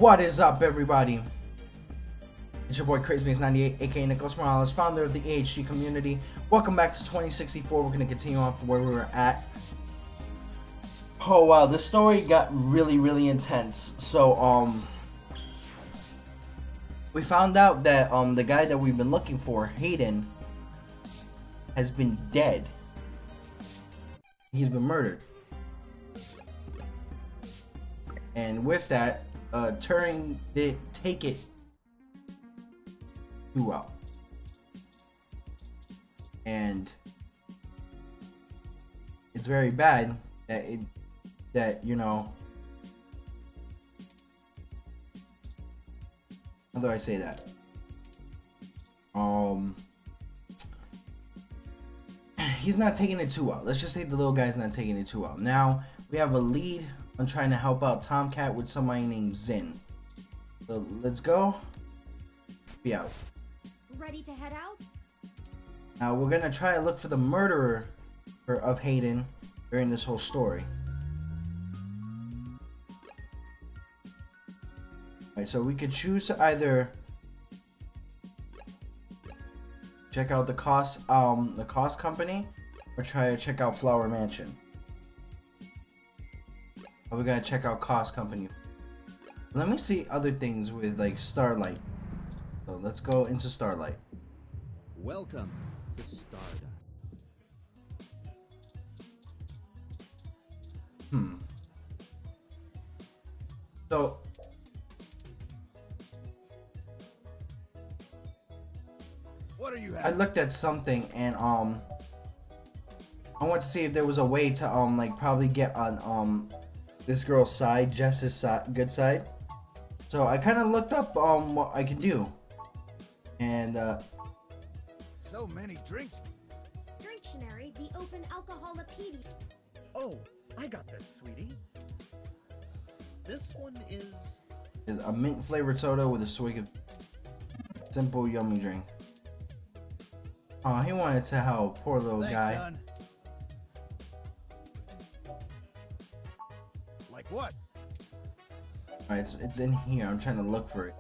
What is up, everybody? It's your boy CrazyBase98, aka Nicholas Morales, founder of the EHG community. Welcome back to 2064. We're gonna continue on from where we were at. Oh wow, this story got really intense. So we found out that the guy that we've been looking for, Hayden, has been dead. He's been murdered. And with that, Turing did take it too well. And it's very bad that you know, how do I say that? He's not taking it too well. Let's just say the little guy's not taking it too well. Now we have a lead on trying to help out Tomcat with somebody named Zin. So let's go. Be out. Ready to head out? Now we're gonna try to look for the murderer of Hayden during this whole story. Alright, so we could choose to either check out the cost company or try to check out Flower Mansion. We gotta check out cost company. Let me see other things with like Starlight. So let's go into Starlight. Welcome to Stardust. So What are you I looked at something and I want to see if there was a way to like probably get on this girl's side, Jess's good side. So I kind of looked up what I can do, and so many drinks. Dictionary, the open alcoholopedia. Oh, I got this, sweetie. This one is a mint flavored soda with a swig of simple yummy drink. Oh, he wanted to help, poor little guy. Son. Like what? Alright, it's in here. I'm trying to look for it.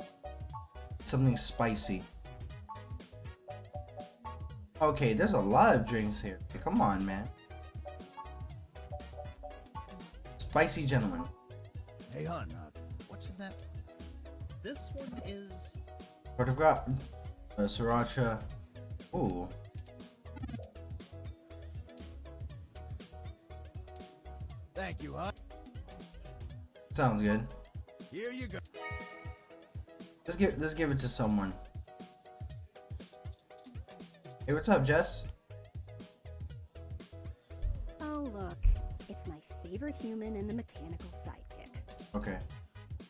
Something spicy. Okay, there's a lot of drinks here. Come on, man. Spicy gentleman. Hey, hon. what's in that? This one is What I've got? Sriracha. Ooh. Thank you, hon. Sounds good. Here you go. Let's give it to someone. Hey, what's up, Jess? Oh, look. It's my favorite human and the mechanical sidekick. Okay.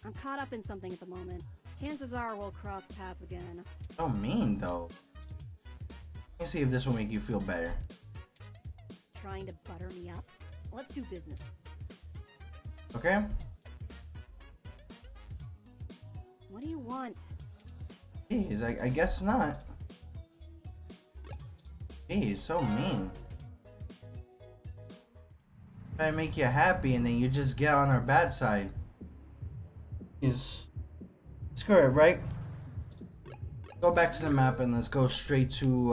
I'm caught up in something at the moment. Chances are we'll cross paths again. So mean, though. Let me see if this will make you feel better. Trying to butter me up? Let's do business. Okay? What do you want? Jeez, I guess not. Jeez, so mean. Try to make you happy and then you just get on our bad side. Screw it, right? Go back to the map and let's go straight to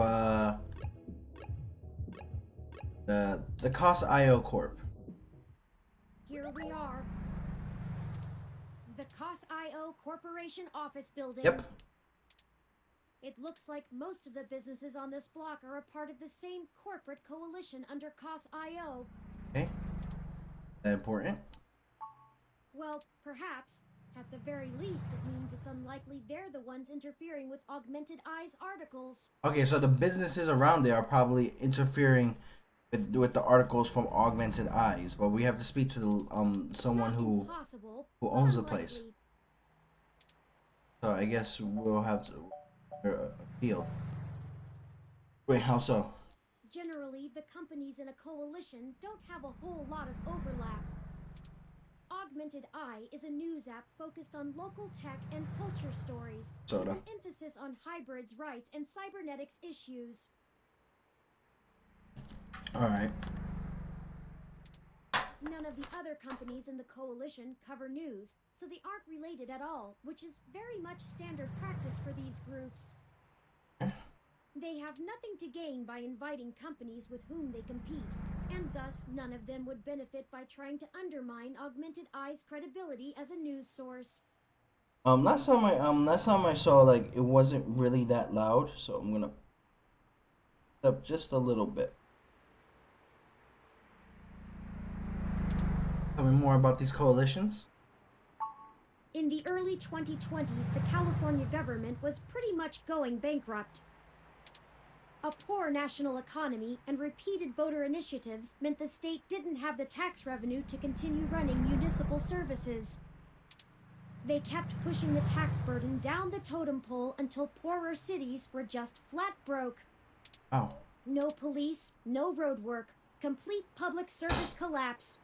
the Cost IO Corp. Here we are. The COS.io Corporation office building. Yep. It looks like most of the businesses on this block are a part of the same corporate coalition under COS.io. Okay. That important? Well, perhaps. At the very least, it means it's unlikely they're the ones interfering with Augmented Eye's articles. Okay, so the businesses around there are probably interfering with the articles from Augmented Eyes, but we have to speak to the someone who owns the place. So I guess we'll have to appeal. Wait, how so? Generally, the companies in a coalition don't have a whole lot of overlap. Augmented Eye is a news app focused on local tech and culture stories, with an emphasis on hybrids' rights and cybernetics issues. Alright. None of the other companies in the coalition cover news, so they aren't related at all, which is very much standard practice for these groups. They have nothing to gain by inviting companies with whom they compete, and thus none of them would benefit by trying to undermine Augmented Eye's credibility as a news source. Last time I saw, like, it wasn't really that loud, so I'm gonna up just a little bit. Tell me more about these coalitions. In the early 2020s, the California government was pretty much going bankrupt. A poor national economy and repeated voter initiatives meant the state didn't have the tax revenue to continue running municipal services. They kept pushing the tax burden down the totem pole until poorer cities were just flat broke. Oh. No police, no road work, complete public service collapse.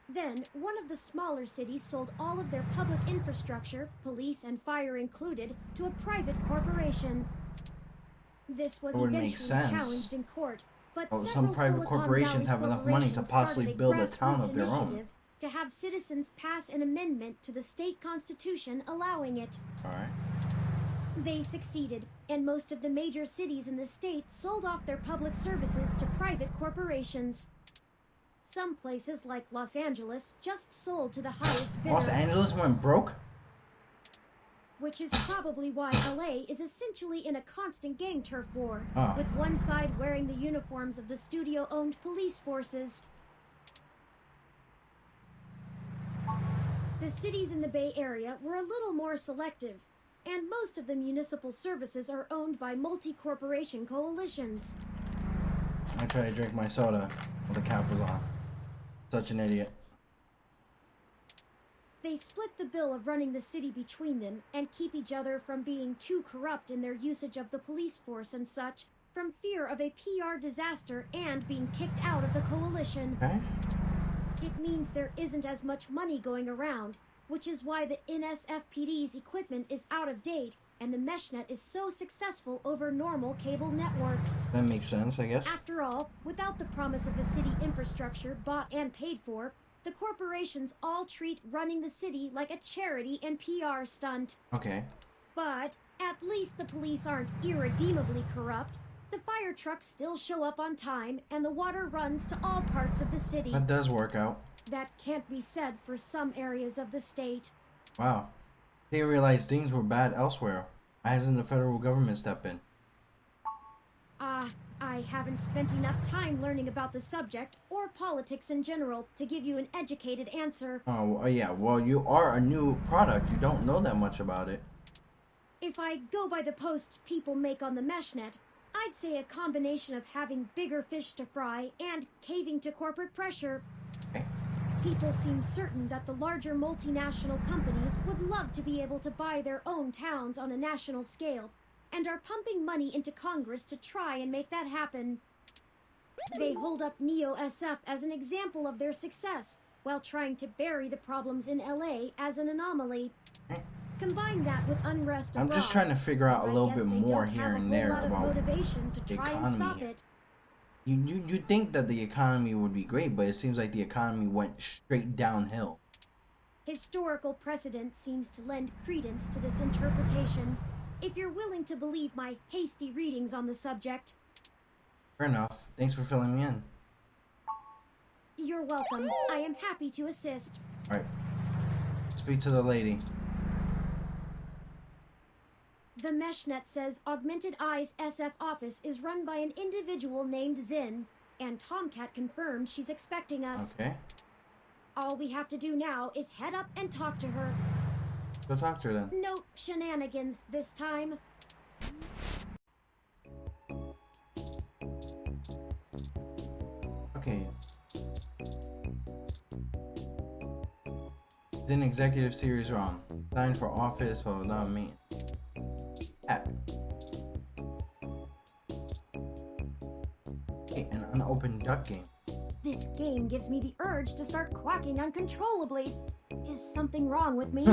Then, one of the smaller cities sold all of their public infrastructure, police and fire included, to a private corporation. This was eventually challenged in court, but some private corporations have enough money to possibly build a town of their own. To have citizens pass an amendment to the state constitution allowing it. Alright. They succeeded, and most of the major cities in the state sold off their public services to private corporations. Some places like Los Angeles just sold to the highest bidder. Los Angeles went broke? Which is probably why LA is essentially in a constant gang turf war, Oh. with one side wearing the uniforms of the studio-owned police forces. The cities in the Bay Area were a little more selective, and most of the municipal services are owned by multi-corporation coalitions. I tried to drink my soda while the cap was on. Such an idiot. They split the bill of running the city between them and keep each other from being too corrupt in their usage of the police force and such, from fear of a PR disaster and being kicked out of the coalition. Okay. It means there isn't as much money going around, which is why the NSFPD's equipment is out of date and the meshnet is so successful over normal cable networks. That makes sense, I guess. After all, without the promise of a city infrastructure bought and paid for, the corporations all treat running the city like a charity and PR stunt. Okay. But at least the police aren't irredeemably corrupt. The fire trucks still show up on time, and the water runs to all parts of the city. That does work out. That can't be said for some areas of the state. Wow. They realized things were bad elsewhere. Why hasn't the federal government stepped in? I haven't spent enough time learning about the subject, or politics in general, to give you an educated answer. Oh, yeah. Well, you are a new product. You don't know that much about it. If I go by the posts people make on the meshnet, I'd say a combination of having bigger fish to fry and caving to corporate pressure. Okay. People seem certain that the larger multinational companies would love to be able to buy their own towns on a national scale, and are pumping money into Congress to try and make that happen. They hold up Neo-SF as an example of their success, while trying to bury the problems in LA as an anomaly. Combine that with unrest abroad. I'm just trying to figure out a little bit more here and there about motivation to try and stop it. You think that the economy would be great, but it seems like the economy went straight downhill. Historical precedent seems to lend credence to this interpretation, if you're willing to believe my hasty readings on the subject. Fair enough. Thanks for filling me in. You're welcome. I am happy to assist. Alright. Speak to the lady. The meshnet says Augmented Eye's SF office is run by an individual named Zin, and Tomcat confirmed she's expecting us. Okay. All we have to do now is head up and talk to her. Go talk to her then. No shenanigans this time. Okay. Then executive series wrong. Sign for office, hold on me. App. Okay, an unopened duck game. This game gives me the urge to start quacking uncontrollably. Is something wrong with me?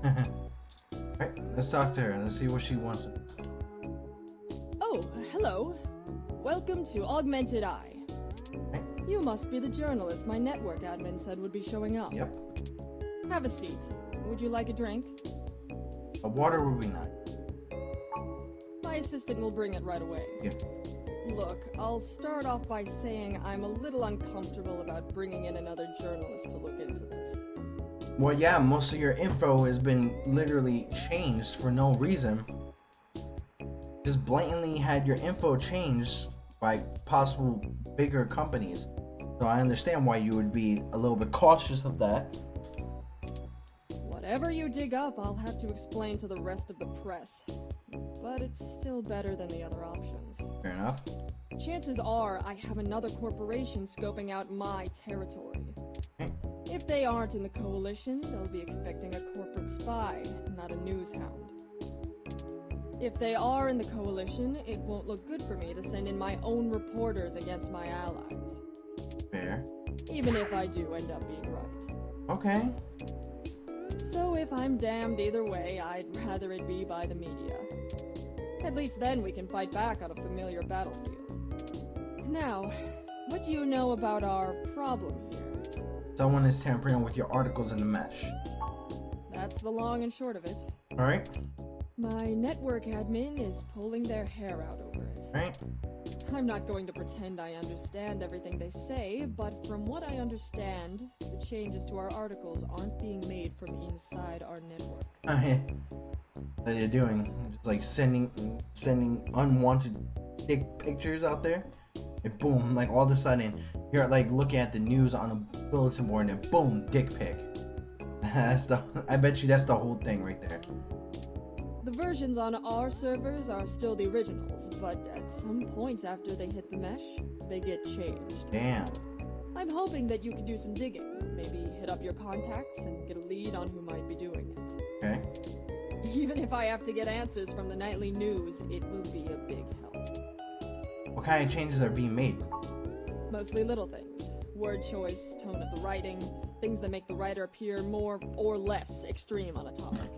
Alright, let's talk to her. Let's see what she wants. Oh, hello. Welcome to Augmented Eye. Right. You must be the journalist my network admin said would be showing up. Yep. Have a seat. Would you like a drink? A water would be nice. My assistant will bring it right away. Yeah. Look, I'll start off by saying I'm a little uncomfortable about bringing in another journalist to look into this. Well, yeah, most of your info has been literally changed for no reason. Just blatantly had your info changed by possible bigger companies. So I understand why you would be a little bit cautious of that. Whatever you dig up, I'll have to explain to the rest of the press. But it's still better than the other options. Fair enough. Chances are I have another corporation scoping out my territory. If they aren't in the coalition, they'll be expecting a corporate spy, not a news hound. If they are in the coalition, it won't look good for me to send in my own reporters against my allies. Fair. Even if I do end up being right. Okay. So if I'm damned either way, I'd rather it be by the media. At least then we can fight back on a familiar battlefield. Now, what do you know about our problem here? Someone is tampering with your articles in the mesh. That's the long and short of it. Alright? My network admin is pulling their hair out over it. Right? I'm not going to pretend I understand everything they say, but from what I understand, the changes to our articles aren't being made from inside our network. What are you doing? Just like sending unwanted dick pictures out there? And boom, like all of a sudden, you're like looking at the news on a bulletin board and boom, dick pic. I bet you that's the whole thing right there. The versions on our servers are still the originals, but at some point after they hit the mesh, they get changed. Damn. I'm hoping that you can do some digging, maybe hit up your contacts and get a lead on who might be doing it. Okay. Even if I have to get answers from the nightly news, it will be a big help. What kind of changes are being made? Mostly little things. Word choice, tone of the writing, things that make the writer appear more or less extreme on a topic.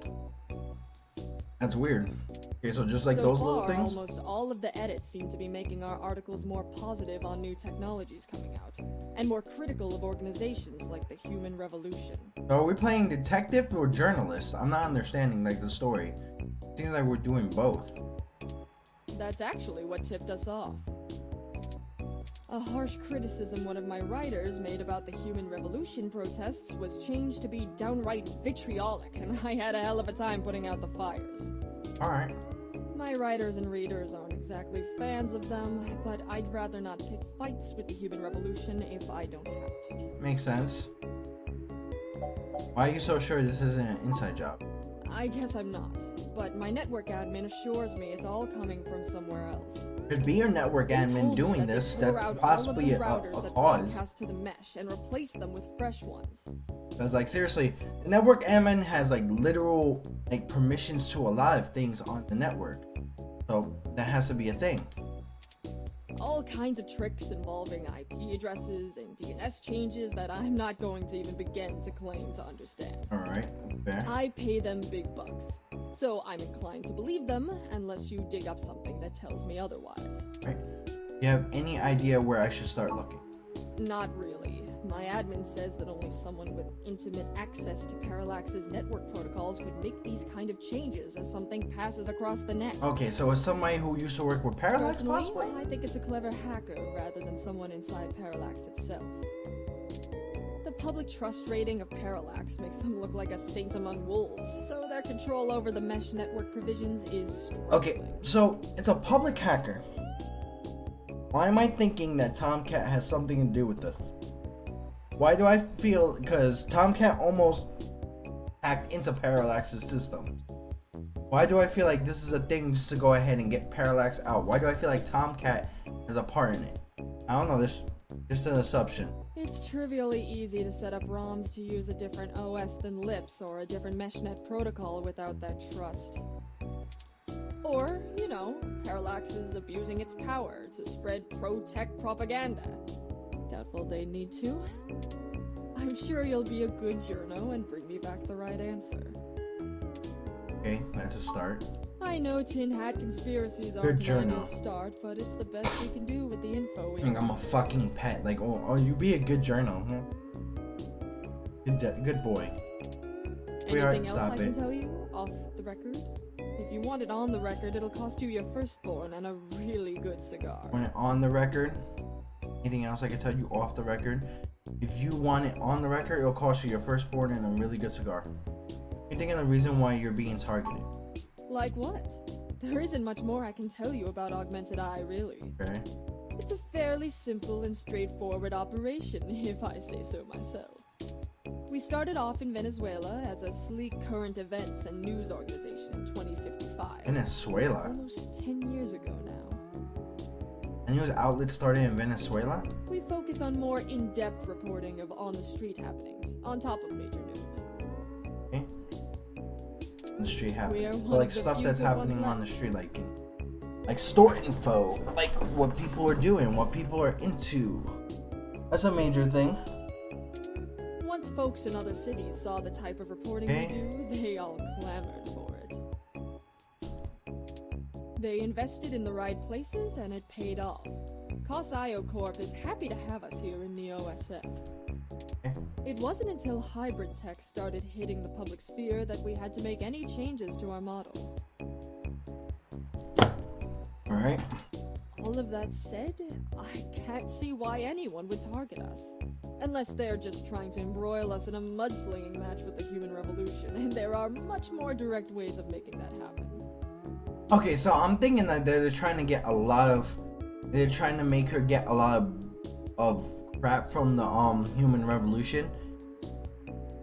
That's weird. Okay, so just like those little things? Almost all of the edits seem to be making our articles more positive on new technologies coming out, and more critical of organizations like the Human Revolution. So are we playing detective or journalist? I'm not understanding like the story. Seems like we're doing both. That's actually what tipped us off. A harsh criticism one of my writers made about the Human Revolution protests was changed to be downright vitriolic, and I had a hell of a time putting out the fires. Alright. My writers and readers aren't exactly fans of them, but I'd rather not pick fights with the Human Revolution if I don't have to. Makes sense. Why are you so sure this isn't an inside job? I guess I'm not, but my network admin assures me it's all coming from somewhere else. Could be your network admin doing this. That's possibly a cause. To the mesh and replace them with fresh ones. Because like seriously, the network admin has like literal like permissions to a lot of things on the network. So that has to be a thing. All kinds of tricks involving IP addresses and DNS changes that I'm not going to even begin to claim to understand. Alright, that's fair. I pay them big bucks, so I'm inclined to believe them unless you dig up something that tells me otherwise. Right. Do you have any idea where I should start looking? Not really. My admin says that only someone with intimate access to Parallax's network protocols could make these kind of changes as something passes across the net. Okay, so as somebody who used to work with Parallax, Personally, possibly? I think it's a clever hacker rather than someone inside Parallax itself. The public trust rating of Parallax makes them look like a saint among wolves, so their control over the mesh network provisions is struggling. Okay, so it's a public hacker. Why am I thinking that Tomcat has something to do with this? Why do I feel, because Tomcat almost hacked into Parallax's system. Why do I feel like this is a thing just to go ahead and get Parallax out? Why do I feel like Tomcat has a part in it? I don't know, this just an assumption. It's trivially easy to set up ROMs to use a different OS than Lips or a different meshnet protocol without that trust. Or, you know, Parallax is abusing its power to spread pro-tech propaganda. Doubtful they need to. I'm sure you'll be a good journo and bring me back the right answer. Okay, that's a start. I know tin hat conspiracies Good aren't an journal. ideal start, but it's the best we can do with the info we Like, I'm a have. fucking pet. Like, oh, you be a good journal, huh? Good boy. Anything else stop I can it. tell you off the record? If you want it on the record, it'll cost you your firstborn and a really good cigar. Want it on the record? Anything else I can tell you off the record? If you want it on the record, it'll cost you your firstborn and a really good cigar. You thinking the reason why you're being targeted? Like what? There isn't much more I can tell you about Augmented Eye, really. Okay. It's a fairly simple and straightforward operation, if I say so myself. We started off in Venezuela as a sleek current events and news organization in 2055. Venezuela? Almost 10 years ago now. A news outlet started in Venezuela? We focus on more in-depth reporting of on-the-street happenings, on top of major news. Okay. On the street We are happening. one But like of the stuff few that's good ones happening on the left. street, like store info, like what people are doing, what people are into. That's a major thing. Once folks in other cities saw the type of reporting we do, they all clamored for it. They invested in the right places and it paid off. Cos.io Corp is happy to have us here in the OSF. It wasn't until hybrid tech started hitting the public sphere that we had to make any changes to our model. Alright. All of that said, I can't see why anyone would target us. Unless they're just trying to embroil us in a mudslinging match with the human revolution, and there are much more direct ways of making that happen. Okay, so I'm thinking that they're trying to get a lot of, they're trying to make her get a lot of crap from the human revolution.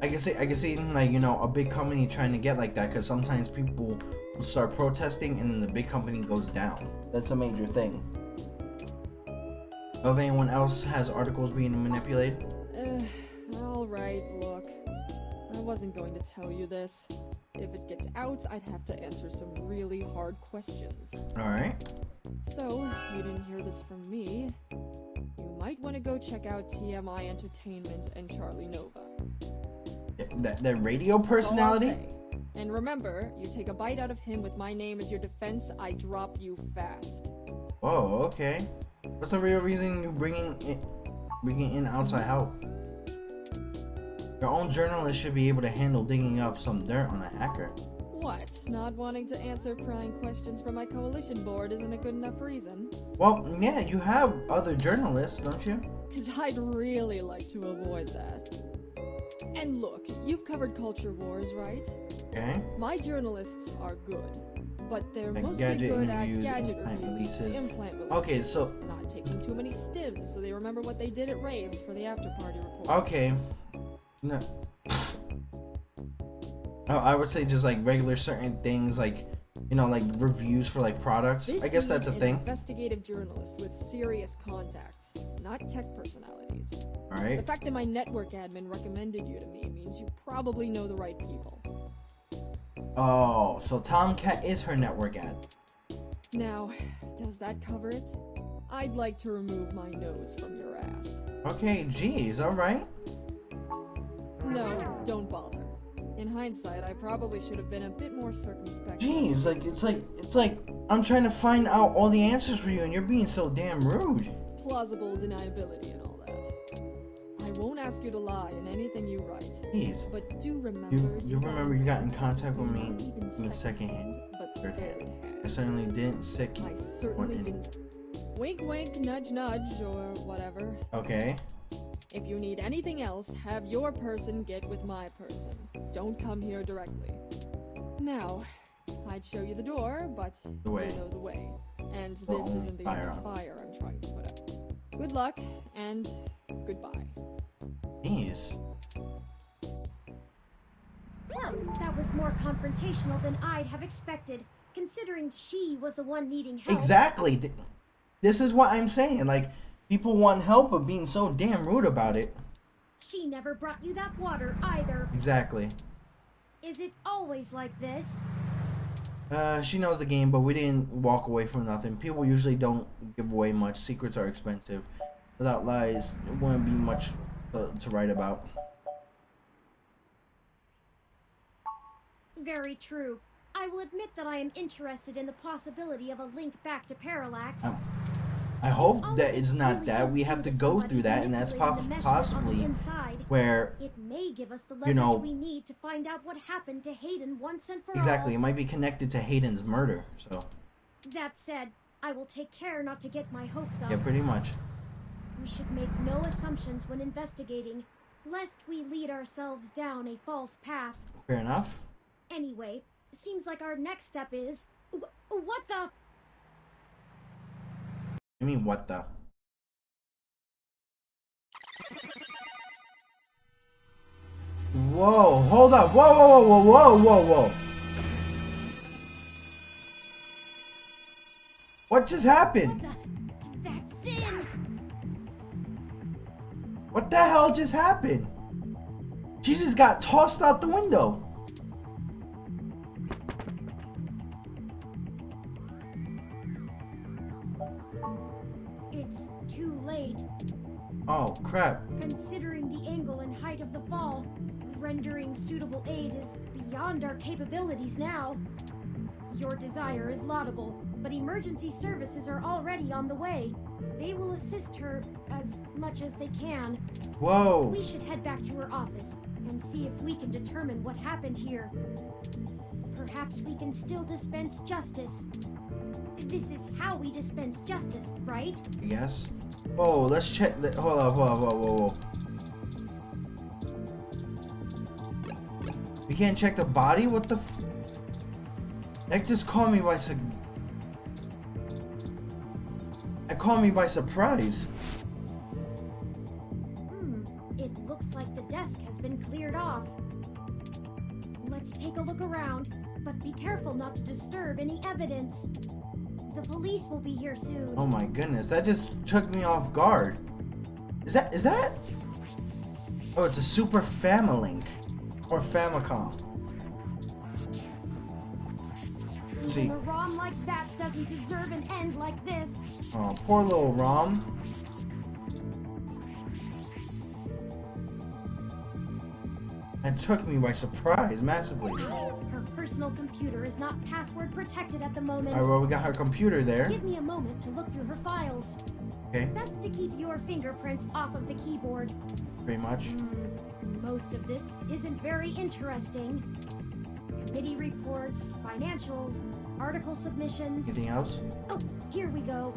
I can see like, you know, a big company trying to get like that, because sometimes people will start protesting and then the big company goes down. That's a major thing. If anyone else has articles being manipulated? Alright, look. I wasn't going to tell you this. If it gets out, I'd have to answer some really hard questions. Alright. So, you didn't hear this from me. You might want to go check out TMI Entertainment and Charlie Nova. That radio personality? That's all I'll say. And remember, you take a bite out of him with my name as your defense, I drop you fast. Oh, okay. What's the real reason you bringing in outside help? Your own journalist should be able to handle digging up some dirt on a hacker. What? Not wanting to answer prying questions from my coalition board isn't a good enough reason? Well, yeah, you have other journalists, don't you? Cause I'd really like to avoid that. And look, you've covered culture wars, right? Okay. My journalists are good, but they're Like mostly gadget good at interviews, gadget implant reviews, releases. implant releases, Okay, so- not taking too many stims so they remember what they did at raves for the after-party reports. Okay. No. Oh, I would say just like regular certain things, like, you know, like reviews for like products. This I guess that's a needs an thing. investigative journalist with serious contacts, not tech personalities. The Alright. fact that my network admin recommended you to me means you probably know the right people. Oh, so Tomcat is her network ad. Now, does that cover it? I'd like to remove my nose from your ass. Okay, geez, alright. No, don't bother. In hindsight, I probably should have been a bit more circumspect. Geez, it's like I'm trying to find out all the answers for you and you're being so damn rude. Plausible deniability and all that. I won't ask you to lie in anything you write. Jeez. But do remember You remember you got in contact with me not even in the second hand. but third third hand. I hand. certainly didn't sick I you. certainly in. didn't. Wink wink, nudge nudge, or whatever. Okay. If you need anything else, have your person get with my person. Don't come here directly. Now, I'd show you the door, but The way. you know the way. And The this only isn't the fire only on. fire I'm trying to put out. Good luck, and goodbye. Jeez. Well, that was more confrontational than I'd have expected, considering she was the one needing help. Exactly. This is what I'm saying. Like, people want help, but being so damn rude about it. She never brought you that water either. Exactly. Is it always like this? She knows the game, but we didn't walk away from nothing. People usually don't give away much. Secrets are expensive. Without lies, it wouldn't be much to write about. Very true. I will admit that I am interested in the possibility of a link back to Parallax. I hope that it's not that. We have to go through that, and that's possibly where, it may give us the you know, we need to find out what happened to Hayden once and for exactly. all. It might be connected to Hayden's murder. So. That said, I will take care not to get my hopes up. Yeah, pretty much. We should make no assumptions when investigating, lest we lead ourselves down a false path. Fair enough. Anyway, seems like our next step is... What the... I mean, what the? Whoa, hold up. Whoa, whoa, whoa, whoa, whoa, whoa. What just happened? That's Zin! What the hell just happened? She just got tossed out the window. It's too late. Oh, crap. Considering the angle and height of the fall, rendering suitable aid is beyond our capabilities now. Your desire is laudable, but emergency services are already on the way. They will assist her as much as they can. Whoa. We should head back to her office and see if we can determine what happened here. Perhaps we can still dispense justice. This is how we dispense justice, right? Yes. Whoa, let's check the... Hold up, whoa, whoa, whoa, whoa. We can't check the body? What the f... That just caught me by That caught me by surprise. It looks like the desk has been cleared off. Let's take a look around, but be careful not to disturb any evidence. The police will be here soon. Oh my goodness, that just took me off guard. Is that? Oh, it's a Super Familink. Or Famicom. See. A ROM like that doesn't deserve an end like this. Oh, poor little ROM. That took me by surprise, massively. Her personal computer is not password protected at the moment. Alright, well, we got her computer there. Give me a moment to look through her files. Okay. Best to keep your fingerprints off of the keyboard. Pretty much. Most of this isn't very interesting. Committee reports, financials, article submissions. Anything else? Oh, here we go.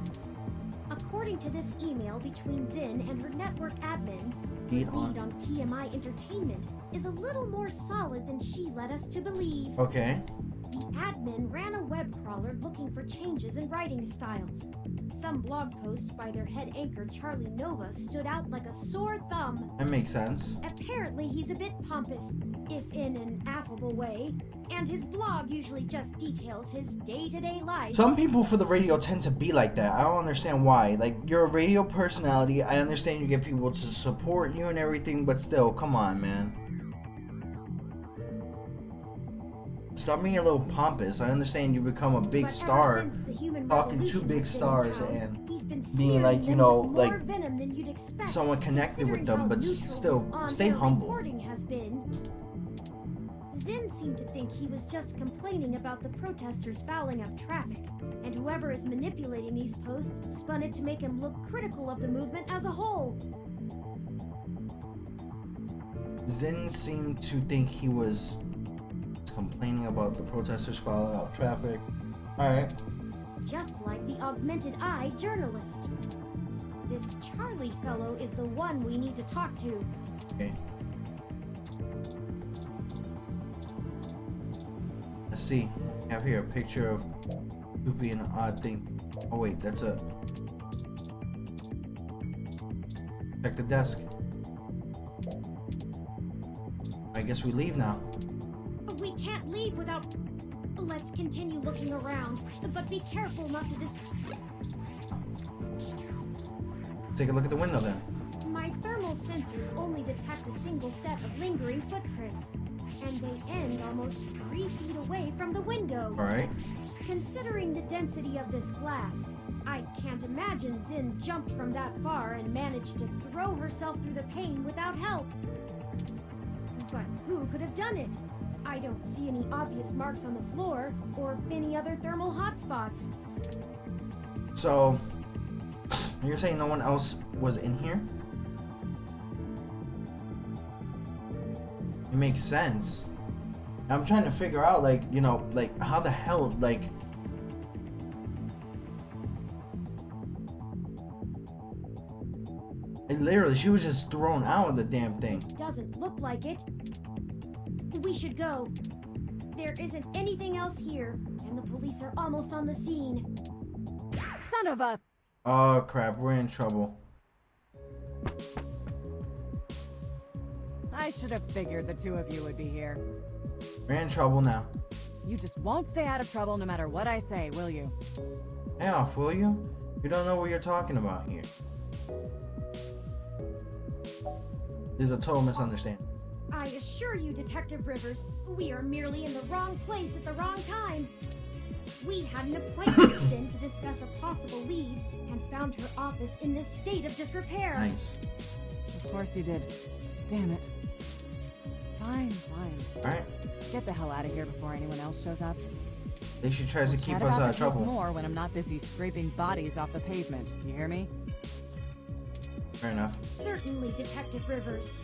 According to this email between Zin and her network admin, the lead on TMI Entertainment is a little more solid than she led us to believe. Okay. The admin ran a web crawler looking for changes in writing styles. Some blog posts by their head anchor Charlie Nova stood out like a sore thumb. That makes sense. Apparently he's a bit pompous, if in an affable way, and his blog usually just details his day-to-day life. Some people for the radio tend to be like that. I don't understand why. Like, you're a radio personality. I understand you get people to support you and everything, but still, come on, man. Stop being a little pompous. I understand you become a big star, talking to big stars and being like, you know, like someone connected with them, but still, stay humble. Zin seemed to think he was just complaining about the protesters fouling up traffic, and whoever is manipulating these posts spun it to make him look critical of the movement as a whole. Zin seemed to think he was complaining about the protesters fouling up traffic. Alright. Just like the Augmented Eye journalist. This Charlie fellow is the one we need to talk to. Okay. Let's see. I have here a picture of Poopy and an odd thing. Oh wait, that's a... Check the desk. I guess we leave now. We can't leave without... Let's continue looking around, but be careful not to Take a look at the window then. My thermal sensors only detect a single set of lingering footprints, and they end almost 3 feet away from the window. Alright. Considering the density of this glass, I can't imagine Zin jumped from that far and managed to throw herself through the pane without help. But who could have done it? I don't see any obvious marks on the floor or any other thermal hotspots. So, you're saying no one else was in here? It makes sense. I'm trying to figure out, like, you know, like, how the hell, like... And literally, she was just thrown out of the damn thing. Doesn't look like it. We should go. There isn't anything else here, and the police are almost on the scene. Son of a... Oh crap, we're in trouble. I should have figured the two of you would be here. We're in trouble now. You just won't stay out of trouble no matter what I say, will you? Hey off, will you? You don't know what you're talking about here. There's a total misunderstanding. I assure you, Detective Rivers, we are merely in the wrong place at the wrong time. We had an appointment with Zin to discuss a possible lead and found her office in this state of disrepair. Nice. Of course you did. Damn it. Fine, fine. Alright. Get the hell out of here before anyone else shows up. They should try to keep Chat us about out of this trouble. more when I'm not busy scraping bodies off the pavement. You hear me? Fair enough. Certainly, Detective Rivers.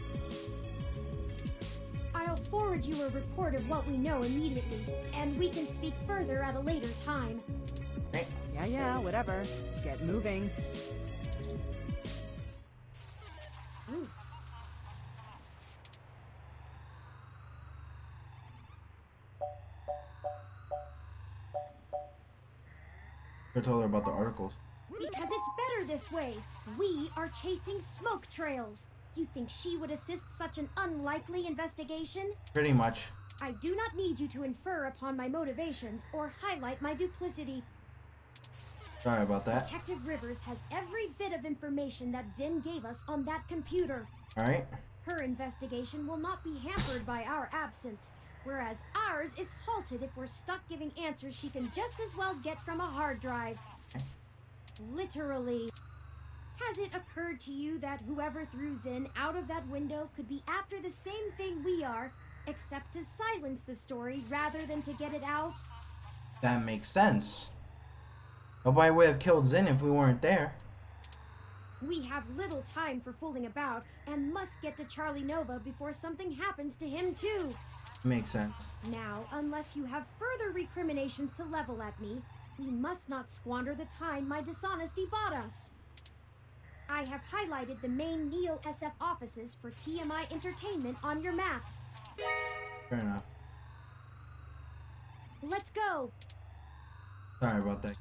I'll forward you a report of what we know immediately, and we can speak further at a later time. Right. Yeah, whatever. Get moving. Ooh. I told her about the articles. Because it's better this way. We are chasing smoke trails. You think she would assist such an unlikely investigation? Pretty much. I do not need you to infer upon my motivations or highlight my duplicity. Sorry about that. Detective Rivers has every bit of information that Zin gave us on that computer. Alright. Her investigation will not be hampered by our absence, whereas ours is halted if we're stuck giving answers she can just as well get from a hard drive. Literally. Has it occurred to you that whoever threw Zin out of that window could be after the same thing we are, except to silence the story rather than to get it out? That makes sense. Nobody would have killed Zin if we weren't there. We have little time for fooling about and must get to Charlie Nova before something happens to him too. Makes sense. Now, unless you have further recriminations to level at me, we must not squander the time my dishonesty bought us. I have highlighted the main Neo-SF offices for TMI Entertainment on your map. Fair enough. Let's go! Sorry about that.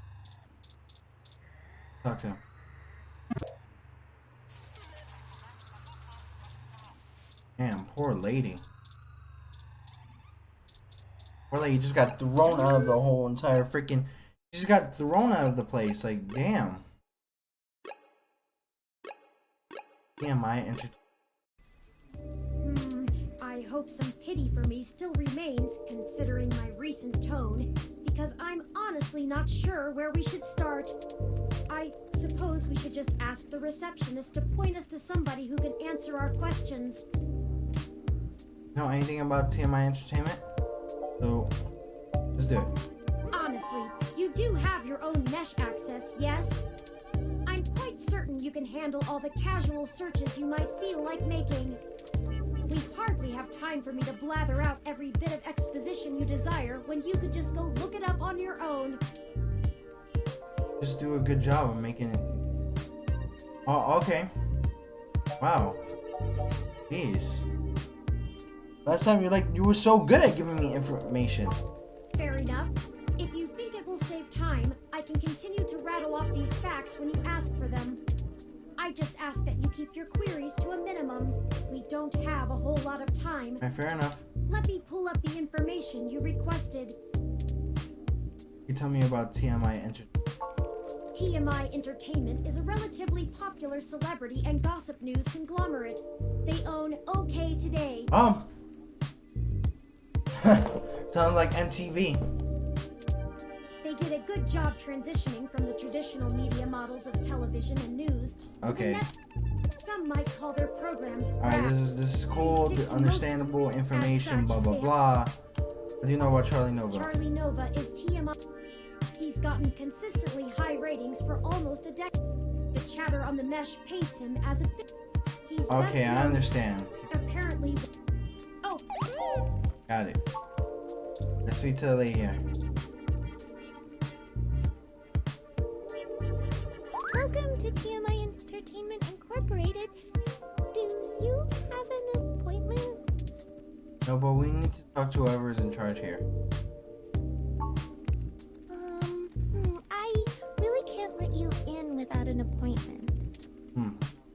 Talk to him. Damn, poor lady. Poor lady just got thrown out of the whole entire freaking... She just got thrown out of the place. Like, damn. TMI Entertainment. I hope some pity for me still remains, considering my recent tone, because I'm honestly not sure where we should start. I suppose we should just ask the receptionist to point us to somebody who can answer our questions. Know anything about TMI Entertainment? So, let's do it. Honestly, you do have your own mesh access, yes? I'm quite certain you can handle all the casual searches you might feel like making. We hardly have time for me to blather out every bit of exposition you desire when you could just go look it up on your own. Just do a good job of making it. Oh, okay. Wow. Jeez. Last time you were so good at giving me information. Fair enough. If you think it will save time, I can continue to rattle off these facts when you ask for them. I just ask that you keep your queries to a minimum. We don't have a whole lot of time. Alright, fair enough. Let me pull up the information you requested. You tell me about TMI Entertainment. TMI Entertainment is a relatively popular celebrity and gossip news conglomerate. They own OK Today. Sounds like MTV. They did a good job transitioning from the traditional media models of television and news to Okay. Some might call their programs Alright, this is cool, understandable information, blah blah blah. What do you know about Charlie Nova? Charlie Nova is TMI. He's gotten consistently high ratings for almost a decade. The chatter on the mesh paints him as a... He's okay, I understand. Apparently... Oh! Got it. Let's speak to the lady here. Welcome to TMI Entertainment Incorporated. Do you have an appointment? No, but we need to talk to whoever is in charge here. I really can't let you in without an appointment.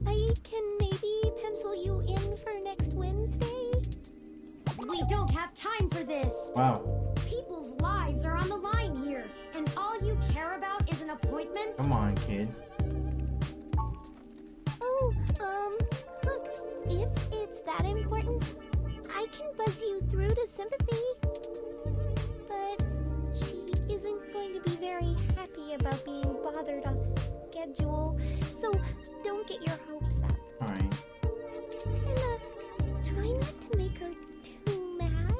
I can maybe pencil you in for next Wednesday? We don't have time for this. Wow. People's lives are on the line here, and all you care about is an appointment? Come on, kid. Oh, look, if it's that important, I can buzz you through to Sympathy. But she isn't going to be very happy about being bothered off schedule, so don't get your hopes up. Alright. And, try not to make her too mad.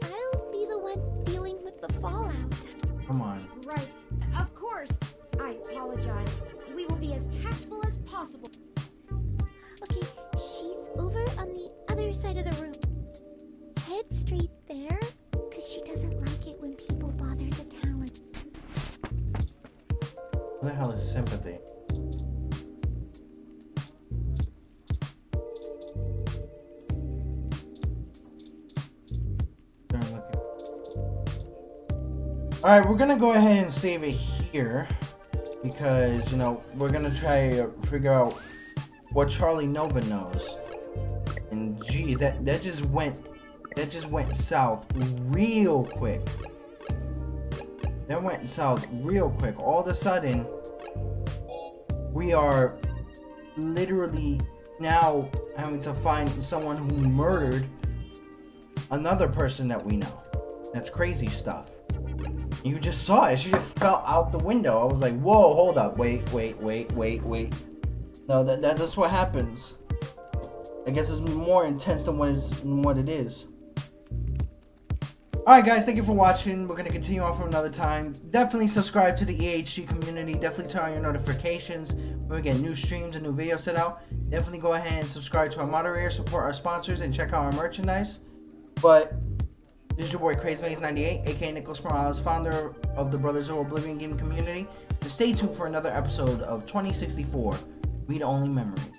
I'll be the one dealing with the fallout. Come on. Right. Of course. I apologize. We will be as tactful as possible. Okay, she's over on the other side of the room. Head straight there, because she doesn't like it when people bother the talent. What the hell is Sympathy? Alright, we're gonna go ahead and save it here because, you know, we're gonna try to figure out what Charlie Nova knows. And geez, that just went south real quick. That went south real quick. All of a sudden, we are literally now having to find someone who murdered another person that we know. That's crazy stuff. You just saw it. She just fell out the window. I was like, whoa, hold up. Wait. No, that's what happens. I guess it's more intense than what it is. Alright guys, thank you for watching. We're going to continue on for another time. Definitely subscribe to the EHG community. Definitely turn on your notifications when we get new streams and new videos set out. Definitely go ahead and subscribe to our moderator, support our sponsors, and check out our merchandise. But this is your boy CrazyMaze98, aka Nicholas Morales, founder of the Brothers of Oblivion gaming community. And stay tuned for another episode of 2064 Read Only Memories.